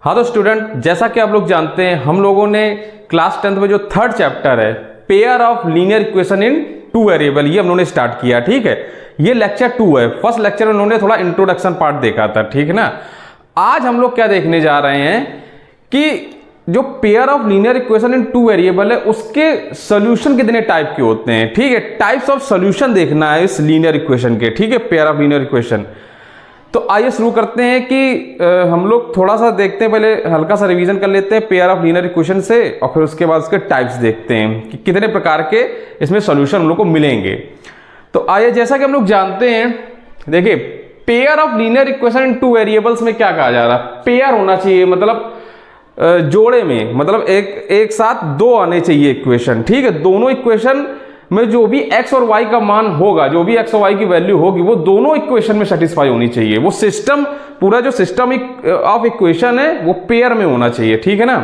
हाँ तो स्टूडेंट, जैसा कि आप लोग जानते हैं, हम लोगों ने क्लास 10th में जो थर्ड चैप्टर है pair of linear equation in two variable, ये हम लोगों ने स्टार्ट किया। ठीक है, ये लेक्चर 2 है। फर्स्ट लेक्चर में उन्होंने थोड़ा इंट्रोडक्शन पार्ट देखा था। ठीक है ना। आज हम लोग क्या देखने जा रहे हैं कि जो pair of linear equation in two variable है उसके सॉल्यूशन कितने टाइप के होते हैं। ठीक है, टाइप्स ऑफ सॉल्यूशन देखना है इस लीनियर इक्वेशन के। ठीक है, पेयर ऑफ लीनियर इक्वेशन। तो आइए शुरू करते हैं कि हम लोग थोड़ा सा देखते हैं, पहले हल्का सा रिवीजन कर लेते हैं पेयर ऑफ लीनियर इक्वेशन से, और फिर उसके बाद उसके टाइप्स देखते हैं कि कितने प्रकार के इसमें सॉल्यूशन हम लोग को मिलेंगे। तो आइए, जैसा कि हम लोग जानते हैं, देखिए pair of linear equation in two variables में क्या कहा जा रहा है, पेयर होना चाहिए, मतलब जोड़े में, मतलब एक साथ दो आने चाहिए इक्वेशन। ठीक है, दोनों इक्वेशन में जो भी x और y का मान होगा, जो भी x और y की वैल्यू होगी, वो दोनों इक्वेशन में सेटिस्फाई होनी चाहिए। वो सिस्टम, पूरा जो सिस्टम ऑफ इक्वेशन है वो पेयर में होना चाहिए। ठीक है ना।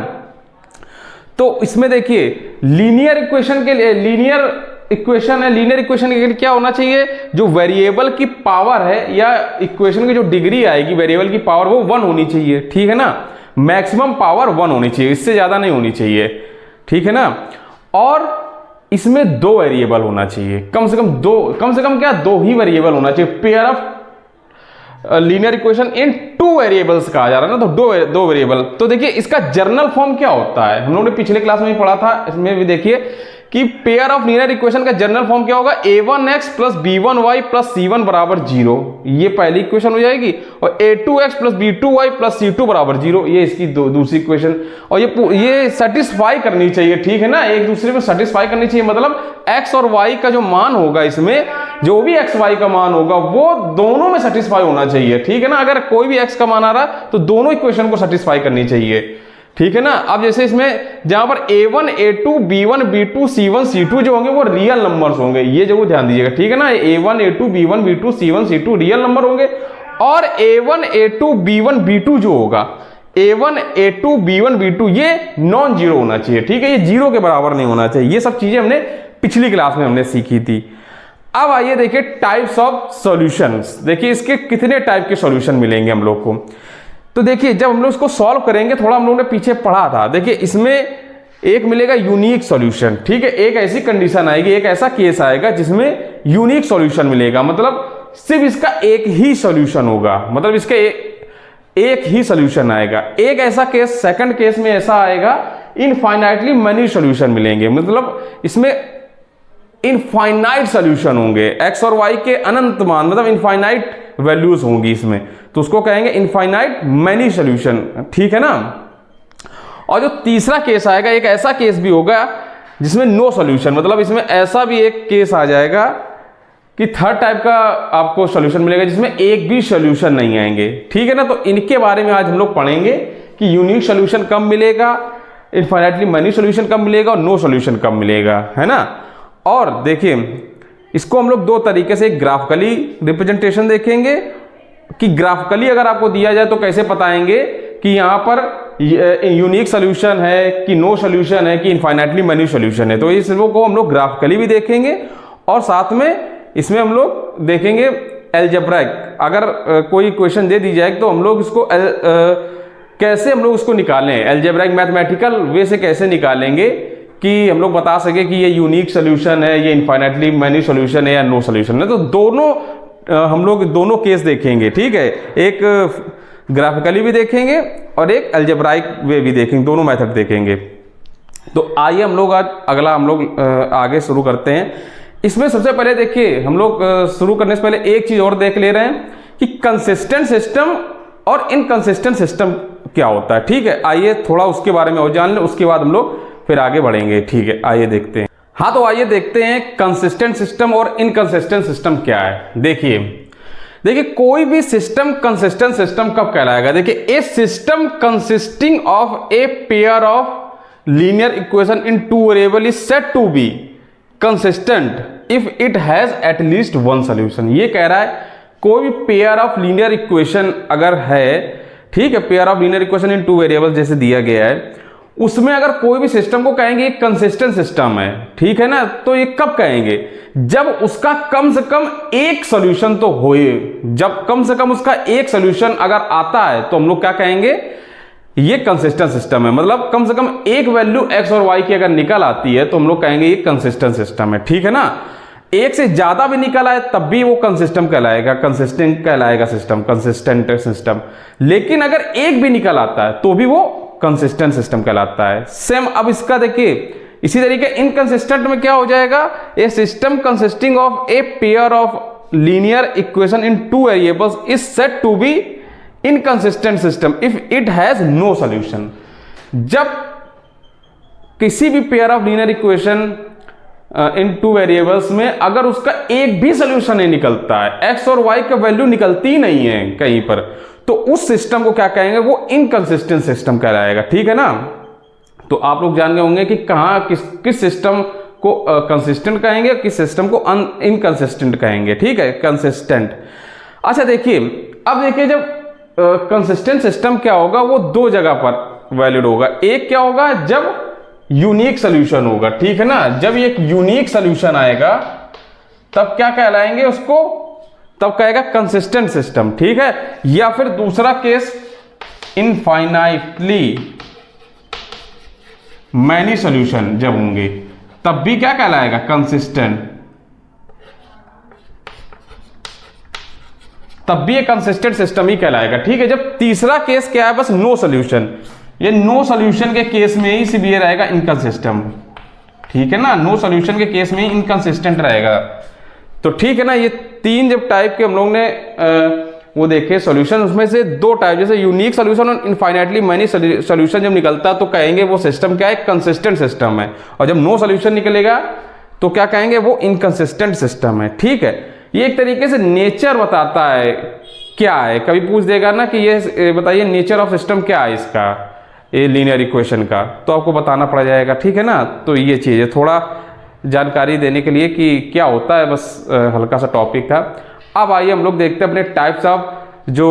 तो इसमें देखिए लीनियर इक्वेशन के लिए, लीनियर इक्वेशन है, लीनियर इक्वेशन के लिए क्या होना चाहिए, जो वेरिएबल की पावर है या इक्वेशन की जो डिग्री आएगी वेरिएबल की पावर, वो 1 होनी चाहिए। ठीक है ना, मैक्सिमम पावर 1 होनी चाहिए, इससे ज्यादा नहीं होनी चाहिए। ठीक है ना। और इसमें 2 वेरिएबल होना चाहिए, कम से कम क्या, 2 ही वेरिएबल होना चाहिए। Pair of linear equation in two variables कहा जा रहा है ना, तो दो वेरिएबल। तो देखिए इसका जर्नल फॉर्म क्या होता है, हम लोगों ने पिछले क्लास में भी पढ़ा था, इसमें भी देखिए कि पेयर ऑफ लीनियर इक्वेशन का जनरल फॉर्म क्या होगा, a1x plus b1y plus c1 बराबर 0, ये पहली इक्वेशन हो जाएगी। और a2x plus b2y plus c2 बराबर 0, ये इसकी दूसरी इक्वेशन। और ये सेटिस्फाई करनी चाहिए। ठीक है ना, एक दूसरे में सेटिस्फाई करनी चाहिए, मतलब x और y का जो मान होगा, इसमें जो भी x y का मान होगा वो दोनों में सेटिस्फाई होना चाहिए। ठीक है ना, अगर कोई भी x का मान आ रहा है तो दोनों इक्वेशन को सेटिस्फाई करनी चाहिए। ठीक है ना। अब जैसे इसमें जहां पर a1 a2 b1 b2 c1 c2 जो होंगे वो रियल नंबर्स होंगे, ये जरूर ध्यान दीजिएगा। ठीक है ना, a1 a2 b1 b2 c1 c2 real number होंगे। और a1 a2 b1 b2 जो होगा, a1 a2 b1 b2 ये नॉन जीरो होना चाहिए। ठीक है, ये जीरो के बराबर नहीं होना चाहिए। ये सब चीजें हमने पिछली क्लास में हमने सीखी थी। अब आइए देखिए टाइप्स ऑफ सॉल्यूशंस। देखिए इसके कितने टाइप के सॉल्यूशन मिलेंगे हम लोग को। तो देखिए जब हम लोग इसको सॉल्व करेंगे, थोड़ा हम लोगों ने पीछे पढ़ा था, देखिए इसमें एक मिलेगा यूनिक सॉल्यूशन। ठीक है, एक ऐसी कंडीशन आएगी, एक ऐसा केस आएगा जिसमें यूनिक सॉल्यूशन मिलेगा, मतलब सिर्फ इसका एक ही सॉल्यूशन होगा, मतलब इसका एक ही सॉल्यूशन आएगा। एक ऐसा केस, सेकंड केस में ऐसा आएगा इनफाइनाइटली मेनी सॉल्यूशन मिलेंगे, मतलब इसमें इनफाइनाइट सॉल्यूशन होंगे, x और y के अनंत मान, मतलब इनफाइनाइट वैल्यूज होंगी इसमें, तो उसको कहेंगे इनफाइनाइट मेनी सॉल्यूशन। ठीक है ना। और जो तीसरा केस आएगा, एक ऐसा केस भी होगा जिसमें नो सॉल्यूशन, मतलब इसमें ऐसा भी एक केस आ जाएगा कि थर्ड टाइप का आपको सॉल्यूशन मिलेगा जिसमें एक भी सॉल्यूशन नहीं आएंगे। ठीक है ना। तो इनके बारे में आज हम लोग पढ़ेंगे कि यूनिक सॉल्यूशन कब मिलेगा, इनफाइनाइटली मेनी सॉल्यूशन कब मिलेगा और नो सॉल्यूशन कब मिलेगा, है ना। और देखिए इसको हम लोग 2 तरीके से, ग्राफिकली रिप्रेजेंटेशन देखेंगे कि ग्राफिकली अगर आपको दिया जाए तो कैसे बताएंगे कि यहां पर यूनिक सॉल्यूशन है कि नो सॉल्यूशन है कि इनफाइनाइटली मेनी सॉल्यूशन है। तो इस को हम लोग ग्राफिकली भी देखेंगे और साथ में इसमें हम लोग देखेंगे अलजेब्रिक, अगर कोई इक्वेशन दे दी जाए तो हम लोग इसको कैसे हम लोग उसको निकालें, अलजेब्रिक मैथमेटिकल वे से कैसे निकालेंगे कि हम लोग बता सके कि ये यूनिक सॉल्यूशन है, ये इनफाइनाइटली मेनी सॉल्यूशन है या नो सॉल्यूशन है। तो दोनों हम लोग दोनों केस देखेंगे। ठीक है, एक ग्राफिकली भी देखेंगे और एक अलजेब्राइक वे भी देखेंगे, दोनों मेथड देखेंगे। तो आइए हम लोग आज अगला हम लोग आगे शुरू करते हैं। इसमें सबसे पहले देखिए हम लोग शुरू करने से पहले एक चीज और देख ले रहे हैं कि कंसिस्टेंट सिस्टम और इनकंसिस्टेंट सिस्टम क्या होता है। ठीक है, आइए थोड़ा उसके बारे में और जान लें, उसके बाद हम लोग फिर आगे बढ़ेंगे। ठीक है, आइए देखते हैं। हाँ तो आइए देखते हैं कंसिस्टेंट सिस्टम और इनकंसिस्टेंट सिस्टम क्या है। देखिए कोई भी सिस्टम कंसिस्टेंट सिस्टम कब कहलाएगा, देखिए a system consisting of a pair of linear equation in two variable is said to be consistent if it has at least one solution. ये कह रहा है कोई भी पेयर ऑफ लीनियर इक्वेशन अगर है, ठीक है, pair of linear equation in two variable जैसे दिया गया है, उसमें अगर कोई भी सिस्टम को कहेंगे एक कंसिस्टेंट सिस्टम है, ठीक है ना, तो ये कब कहेंगे, जब उसका कम से कम एक सॉल्यूशन तो होए। जब कम से कम उसका एक सॉल्यूशन अगर आता है तो हम लोग क्या कहेंगे, ये कंसिस्टेंट सिस्टम है, मतलब कम से कम एक वैल्यू x और y की अगर निकल आती है तो हम लोग कहेंगे ये कंसिस्टेंट सिस्टम है, ठीक है ना। एक से ज्यादा भी निकल आए तब भी वो कंसिस्टेंट कहलाएगा, कंसिस्टेंट कहलाएगा सिस्टम, कंसिस्टेंट सिस्टम। लेकिन अगर एक भी निकल आता है तो भी वो कंसिस्टेंट सिस्टम कहलाता है। सेम अब इसका देखिए, इसी तरीके इनकंसिस्टेंट में क्या हो जाएगा, a system consisting of a pair of linear equation in two variables is said to be inconsistent system if it has no solution. जब किसी भी pair of linear equation in two variables में अगर उसका एक भी सॉल्यूशन नहीं निकलता है, एक्स और वाई का वैल्यू निकलती ही नहीं है कहीं पर, तो उस सिस्टम को क्या कहेंगे, वो इनकंसिस्टेंट सिस्टम कहलाएगा, ठीक है ना। तो आप लोग जान गए होंगे कि कहां किस सिस्टम को कंसिस्टेंट कहेंगे, किस सिस्टम को इनकंसिस्टेंट कहेंगे, ठीक है, कंसिस्टेंट। अच्छा देखिए, अब देखिए जब कंसिस्टेंट सिस्टम क्या होगा, वो दो जगह पर वैलिड होगा। एक क्या होगा, जब यूनिक सोल्यूशन होगा, ठीक है ना। जब एक यूनिक सोल्यूशन आएगा तब क्या कहलाएंगे उसको, तब कहेगा कंसिस्टेंट सिस्टम, ठीक है। या फिर दूसरा केस, इनफाइनाइटली मैनी सॉल्यूशन जब होंगे तब भी क्या कहलाएगा, कंसिस्टेंट, तब भी ये कंसिस्टेंट सिस्टम ही कहलाएगा, ठीक है। जब तीसरा केस क्या है, बस नो सॉल्यूशन, ये नो सॉल्यूशन के केस में ही सिर्फ ये रहेगा इनकंसिस्टेंट, ठीक है ना। नो सॉल्यूशन के केस में ही इनकंसिस्टेंट रहेगा। तो ठीक है ना, ये तीन जब टाइप के हम लोग ने वो देखे सॉल्यूशन, उसमें से दो टाइप, जैसे यूनिक सॉल्यूशन और इनफाइनाइटली मैनी सॉल्यूशन जब निकलता तो कहेंगे वो सिस्टम क्या है, कंसिस्टेंट सिस्टम है। और जब नो सॉल्यूशन निकलेगा तो क्या कहेंगे, वो इनकंसिस्टेंट सिस्टम है, ठीक है। ये एक तरीके से नेचर बताता है क्या है। कभी पूछ देगा ना कि ये बताइए नेचर ऑफ सिस्टम क्या है इसका, ये लीनियर इक्वेशन का, तो आपको बताना पड़ जाएगा, ठीक है ना। तो ये चीज़ है, थोड़ा जानकारी देने के लिए कि क्या होता है, बस हल्का सा टॉपिक था। अब आइए हम लोग देखते हैं अपने टाइप्स ऑफ जो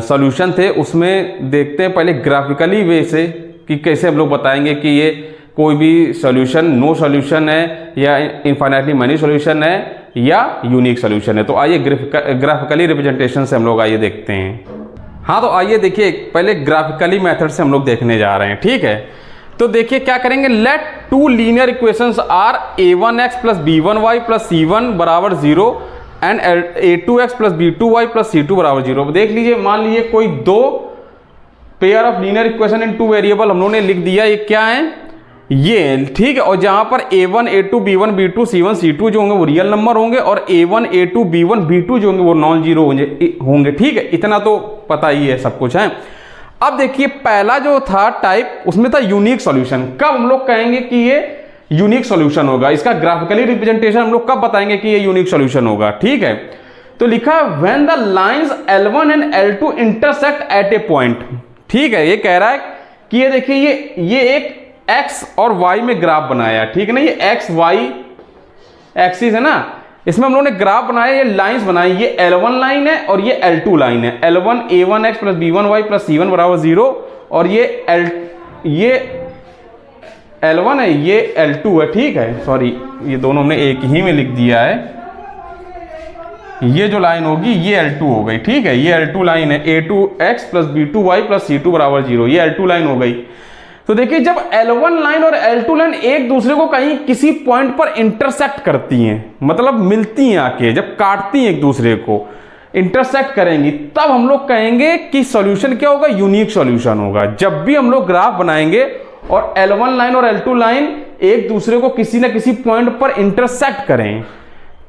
सॉल्यूशन थे उसमें देखते हैं पहले ग्राफिकली वे से कि कैसे हम लोग बताएंगे कि ये कोई भी सॉल्यूशन नो सॉल्यूशन है या इनफाइनाइटली मैनी सॉल्यूशन है या यूनिक सॉल्यूशन है। तो आइए ग्राफिकली रिप्रेजेंटेशन से हम लोग आइए देखते हैं। हाँ, तो आइए देखिए पहले ग्राफिकली मेथड से हम लोग देखने जा रहे हैं, ठीक है। तो देखिए क्या करेंगे, let two linear equations are a1x plus b1y plus c1 बराबर 0 and a2x plus b2y plus c2 बराबर 0। देख लीजिए, मान लीजिए कोई दो pair of linear equation in two variable हम लोगों ने लिख दिया, ये क्या है, ये, ठीक है। और जहां पर a1 a2 b1 b2 c1 c2 जो होंगे वो रियल नंबर होंगे और a1 a2 b1 b2 जो होंगे वो नॉन जीरो होंगे, ठीक है। इतना तो पता ही है, सब कुछ है। अब देखिए पहला जो था टाइप, उसमें था यूनिक सॉल्यूशन। कब हम लोग कहेंगे कि ये यूनिक सॉल्यूशन होगा, इसका ग्राफिकली रिप्रेजेंटेशन हम लोग कब बताएंगे कि ये यूनिक सॉल्यूशन होगा, ठीक है। तो लिखा when the lines L1 and L2 intersect at A point, ठीक है। ये कह रहा है कि ये देखिए ये एक x और y में ग्राफ बनाया, ठीक है ना। ये x y एक्सिस है ना, इसमें हम लोगों ने ग्राफ बनाया, ये लाइंस बनाई, ये L1 लाइन है और ये L2 लाइन है। L1 a1x plus b1y plus c1 बराबर 0 और ये L1 है, ये L2 है, ठीक है। सॉरी, ये दोनों हमने एक ही में लिख दिया है। ये जो लाइन होगी ये L2 हो गई, ठीक है। ये L2 लाइन है, a2x plus b2y plus c2 बराबर 0, ये L2 लाइन हो गई। तो देखिए जब L1 लाइन और L2 लाइन एक दूसरे को कहीं किसी पॉइंट पर इंटरसेक्ट करती हैं, मतलब मिलती हैं आके, जब काटती हैं एक दूसरे को, इंटरसेक्ट करेंगी, तब हम लोग कहेंगे कि सॉल्यूशन क्या होगा, यूनिक सॉल्यूशन होगा। जब भी हम लोग ग्राफ बनाएंगे और L1 लाइन और L2 लाइन एक दूसरे को किसी ना किसी पॉइंट पर इंटरसेक्ट करें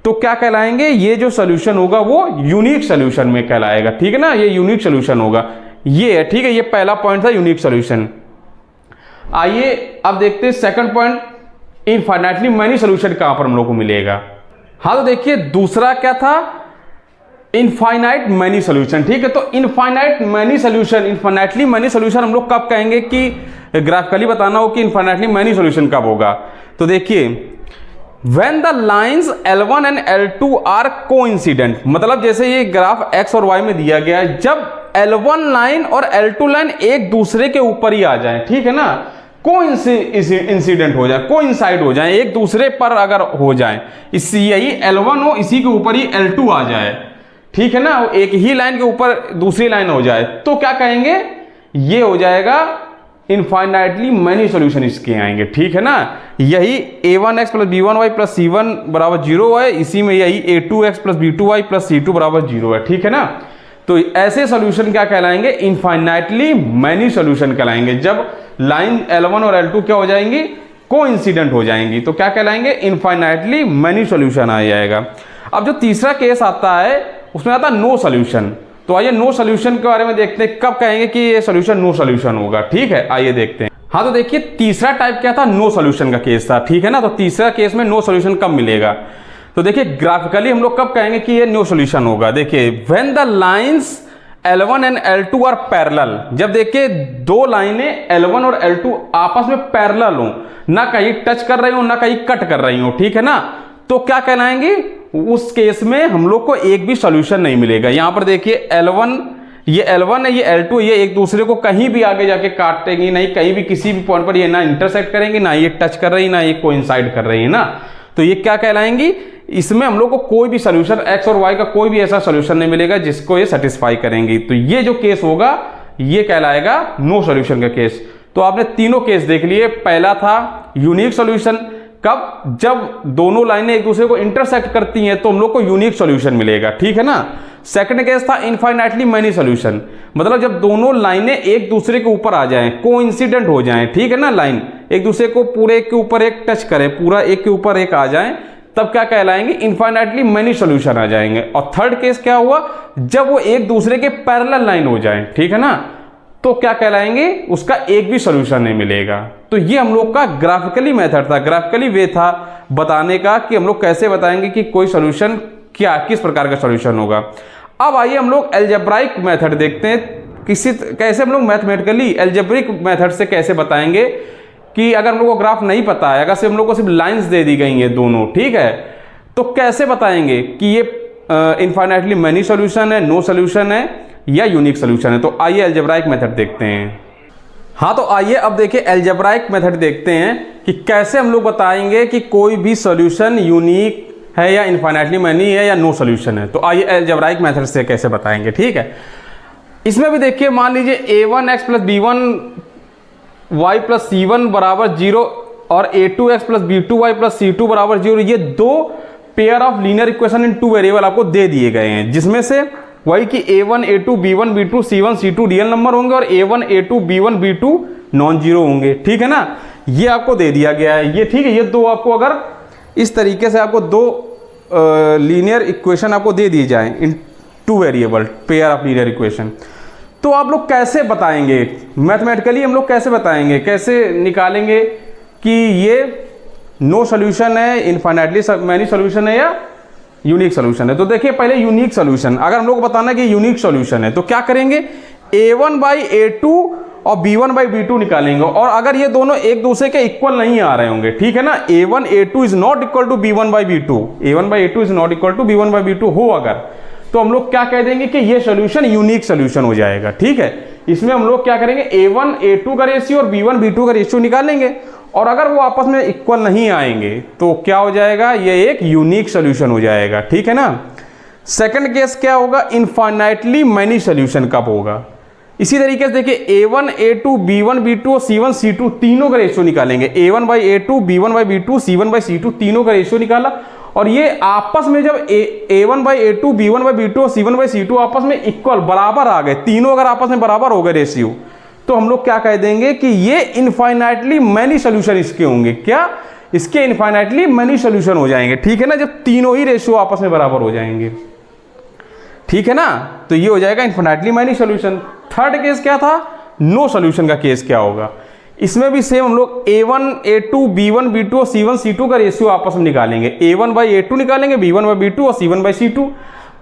तो क्या कहलाएंगे, ये जो सॉल्यूशन होगा वो यूनिक सॉल्यूशन में कहलाएगा, ठीक है ना। ये यूनिक सॉल्यूशन होगा, ये है, ठीक है। ये पहला पॉइंट था यूनिक सॉल्यूशन। आइए अब देखते हैं second point, infinitely many solution कहां पर हम लोग को मिलेगा। हाँ, तो देखिए दूसरा क्या था, इनफाइनाइट मैनी सॉल्यूशन, ठीक है। तो infinite many solution, infinitely many solution हम लोग कब कहेंगे कि ग्राफिकली बताना हो कि इनफाइनाइटली मैनी सॉल्यूशन कब होगा। तो देखिए when the lines L1 and L2 are coincident, मतलब जैसे ये ग्राफ x और y में दिया गया है, जब L1 लाइन और L2 लाइन एक दूसरे के ऊपर ही आ जाए, ठीक है ना, कोइंसिडेंट हो जाए, कोइंसाइड हो जाए, एक दूसरे पर अगर हो जाए, इसी यही L1 हो, इसी के ऊपर ही L2 आ जाए, ठीक है ना, एक ही लाइन के ऊपर दूसरी लाइन हो जाए, तो क्या कहेंगे, ये हो जाएगा इनफाइनाइटली मैनी सॉल्यूशन इसके आएंगे, ठीक है ना। यही a1x plus b1y plus c1 बराबर 0 है, इसी में यही a2x plus b2y plus c2 बराबर 0 है, ठीक है ना। तो ऐसे सॉल्यूशन क्या कहलाएंगे, इनफाइनाइटली मैनी सॉल्यूशन कहलाएंगे। जब लाइन L1 और L2 क्या हो जाएंगी, कोइंसिडेंट हो जाएंगी, तो क्या कहलाएंगे, इनफाइनाइटली मैनी सॉल्यूशन आ जाएगा। अब जो तीसरा केस आता है उसमें आता है नो सॉल्यूशन। तो आइए नो सॉल्यूशन के बारे में देखते हैं, कब कहेंगे कि ये सॉल्यूशन नो सॉल्यूशन होगा, ठीक है। आइए देखते हैं। हाँ तो देखिए तीसरा टाइप क्या था, नो सॉल्यूशन का केस था, ठीक है ना। तो तीसरा केस में नो सॉल्यूशन कब मिलेगा, तो देखिए ग्राफिकली हम लोग कब कहेंगे कि ये नो सॉल्यूशन होगा। देखिए when the lines L1 and L2 are parallel, जब देखिए दो लाइनें L1 और L2 आपस में पैरेलल हो, ना कहीं टच कर रही हो ना कहीं कट कर रही हो, ठीक है ना, तो क्या कहलाएंगे, उस केस में हम लोग को एक भी सॉल्यूशन नहीं मिलेगा। यहां पर देखिए L1 है, ये L2, ये एक दूसरे को कहीं भी आगे जाके काटेंगे नहीं, कहीं भी किसी भी पॉइंट पर ये ना इंटरसेक्ट करेंगे, ना ये टच कर रही है, ना ये कोइंसाइड कर रही है ना। तो ये क्या कहलाएंगी, इसमें हम लोग को कोई भी सॉल्यूशन x और y का कोई भी ऐसा सॉल्यूशन नहीं मिलेगा जिसको ये सेटिस्फाई करेंगी। तो ये जो केस होगा ये कहलाएगा नो सॉल्यूशन का केस। तो आपने तीनों केस देख लिए। पहला था यूनिक सॉल्यूशन, कब, जब दोनों लाइनें एक दूसरे को इंटरसेक्ट करती हैं तो हम लोग को यूनिक सॉल्यूशन मिलेगा, ठीक है ना। सेकंड केस था इनफाइनाइटली मैनी सॉल्यूशन, मतलब जब दोनों लाइनें एक दूसरे के ऊपर आ जाएं, कोइंसिडेंट हो जाएं, ठीक है ना, लाइन एक दूसरे को पूरे एक के ऊपर एक टच करें, पूरा एक के ऊपर एक आ जाएं, तब क्या कहलाएंगे, इनफाइनाइटली मैनी सॉल्यूशन आ जाएंगे। और थर्ड केस क्या हुआ, जब वो एक दूसरे के पैरेलल लाइन हो जाएं, ठीक है ना, तो क्या कहलाएंगे, उसका एक भी सॉल्यूशन नहीं मिलेगा। तो ये हम लोग का ग्राफिकली मेथड था, ग्राफिकली वे था बताने का कि हम लोग कैसे बताएंगे कि कोई सॉल्यूशन क्या, किस प्रकार का सॉल्यूशन होगा। अब आइए हम लोग अलजेब्राइक मेथड देखते हैं, कैसे हम लोग मैथमेटिकली अलजेब्रिक मेथड से कैसे बताएंगे कि अगर हम लोग को ग्राफ नहीं पता है, अगर से हम लोग को सिर्फ लाइंस दे दी गई हैं दोनों, ठीक है, तो कैसे बताएंगे कि ये इनफाइनाइटली मैनी सॉल्यूशन है, नो सॉल्यूशन है या यूनिक सॉल्यूशन है। तो आइए अलजेब्राइक मेथड देखते हैं। हाँ तो आइए अब देखिए अलजेब्राइक मेथड देखते हैं कि कैसे हम लोग बताएंगे कि कोई भी सॉल्यूशन यूनिक है या इनफाइनाइटली मैनी है या नो सॉल्यूशन है। तो आइए अलजेब्राइक मेथड से कैसे बताएंगे, ठीक है। इसमें भी देखिए मान लीजिए a1x plus b1y plus c1 बराबर 0 और a2x plus b2y plus c2 बराबर 0, ये दो pair of linear equation in two variable आपको दे दिए गए हैं, जिसमें से वही कि a1 a2 b1 b2 c1 c2 real number होंगे और a1 a2 b1 b2 non zero होंगे, ठीक है ना। ये आपको दे दिया गया है, ये ठीक है। ये दो आपको अगर इस तरीके से आपको दो लीनियर इक्वेशन आपको दे दिए जाए in two variable pair of linear equation, तो आप लोग कैसे बताएंगे, मैथमेटिकली हम लोग कैसे बताएंगे, कैसे निकालेंगे कि ये नो सॉल्यूशन है, इनफाइनाइटली मैनी सॉल्यूशन है या यूनिक सॉल्यूशन है। तो देखिए पहले यूनिक सॉल्यूशन, अगर हम लोग को बताना है कि यूनिक सॉल्यूशन है तो क्या करेंगे, a1 बाई a2 और b1 बाई b2 निकालेंगे। और अगर ये दोनों एक दूसरे के इक्वल नहीं आ रहे होंगे, ठीक है ना, a1 a2 is not equal to b1 by b2, a1 by a2 is not equal to b1 by b2 हो अगर, तो हम लोग क्या कह देंगे कि ये सॉल्यूशन यूनिक सॉल्यूशन हो जाएगा, ठीक है। इसमें हम लोग क्या करेंगे, a1 a2 का रेशियो और b1 b2 का रेशियो निकालेंगे, और अगर वो आपस में इक्वल नहीं आएंगे तो क्या हो जाएगा, ये एक यूनिक सॉल्यूशन हो जाएगा, ठीक है ना। सेकंड केस क्या होगा, इनफाइनाइटली मैनी सॉल्यूशन कब होगा। इसी तरीके से देखिए a1 a2 b1 b2 और c1 c2 तीनों का रेशियो निकालेंगे, a1 by a2 b1 by b2 c1 by c2 तीनों का रेशियो निकाला, और ये आपस में जब a1 by a2 b1 by b2 और c1 बाई c2 आपस में इक्वल बराबर आ गए, तीनों अगर आपस में बराबर हो गए रेशियो, तो हम लोग क्या कह देंगे कि ये इनफाइनाइटली मैनी सॉल्यूशन इसके होंगे, क्या, इसके इनफाइनाइटली मैनी सॉल्यूशन हो जाएंगे, ठीक है ना, जब तीनों ही रेशियो आपस में बराबर हो जाएंगे, ठीक है ना। तो ये हो जाएगा infinitely many solution. Third case क्या था, नो सॉल्यूशन का केस क्या होगा। इसमें भी सेम हम लोग a1 a2 b1 b2 और c1 c2 का रेशियो आपस में निकालेंगे, a1 बाई a2 निकालेंगे, b1 बाई b2 और c1 बाई c2।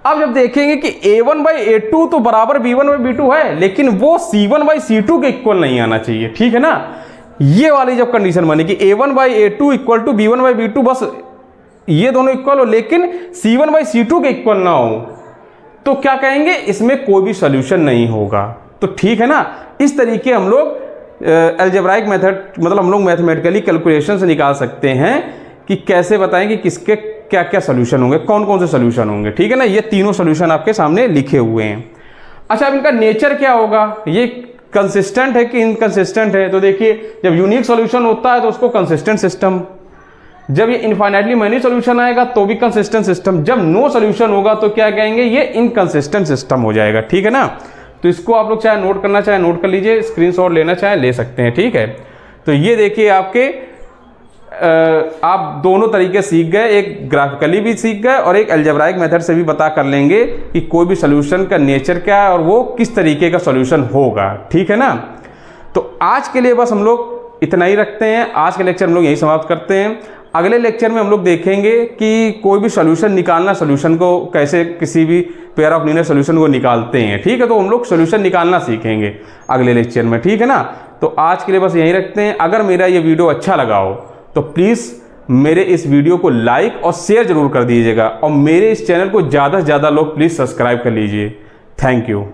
अब जब देखेंगे कि a1 बाई a2 तो बराबर b1 बाई b2 है, लेकिन वो c1 बाई c2 के इक्वल नहीं आना चाहिए, ठीक है ना। ये वाली जब कंडीशन बनी कि a1 by a2 equal to b1 by b2, बस ये दोनों इक्वल हो लेकिन c1 बाई c2 के इक्वल ना हो, तो क्या कहेंगे, इसमें कोई भी सॉल्यूशन नहीं होगा। तो ठीक है ना, इस तरीके हम लोग अलजेब्राइक मेथड, मतलब हम लोग मैथमेटिकली कैलकुलेशन से निकाल सकते हैं कि कैसे बताएं कि किसके क्या क्या सॉल्यूशन होंगे, कौन कौन से सॉल्यूशन होंगे, ठीक है ना। ये तीनों सॉल्यूशन आपके सामने लिखे हुए हैं। अच्छा, अब इनका नेचर क्या होगा, ये कंसिस्टेंट है कि इनकंसिस्टेंट है। तो देखिए जब यूनिक सॉल्यूशन होता है तो उसको कंसिस्टेंट सिस्टम, जब ये इनफाइनाइटली मैनी सॉल्यूशन आएगा तो भी कंसिस्टेंट सिस्टम, जब नो सॉल्यूशन होगा तो क्या कहेंगे, ये इनकंसिस्टेंट सिस्टम हो जाएगा। ठीक है ना। तो इसको आप लोग चाहे नोट करना चाहे नोट कर लीजिए, स्क्रीनशॉट लेना चाहे ले सकते हैं। ठीक है। तो ये देखिए आपके आप दोनों तरीके सीख गए, एक ग्राफिकली भी सीख गए और एक अलजेब्राइक मेथड से भी बता कर लेंगे कि कोई भी सॉल्यूशन का नेचर क्या है और वो किस तरीके का सॉल्यूशन होगा। ठीक है ना। तो आज के लिए बस हम लोग इतना ही रखते हैं। आज के लेक्चर हम लोग यही समाप्त करते हैं। अगले लेक्चर में हम लोग देखेंगे कि कोई भी सॉल्यूशन निकालना, सॉल्यूशन को कैसे किसी भी पेयर ऑफ लीनियर सॉल्यूशन को निकालते हैं। ठीक है। तो हम लोग सॉल्यूशन निकालना सीखेंगे अगले लेक्चर में। ठीक है ना। तो आज के लिए बस यही रखते हैं। अगर मेरा ये वीडियो अच्छा लगा हो तो प्लीज़ मेरे इस वीडियो को लाइक और शेयर जरूर कर दीजिएगा और मेरे इस चैनल को ज़्यादा से ज़्यादा लोग प्लीज़ सब्सक्राइब कर लीजिए। Thank you.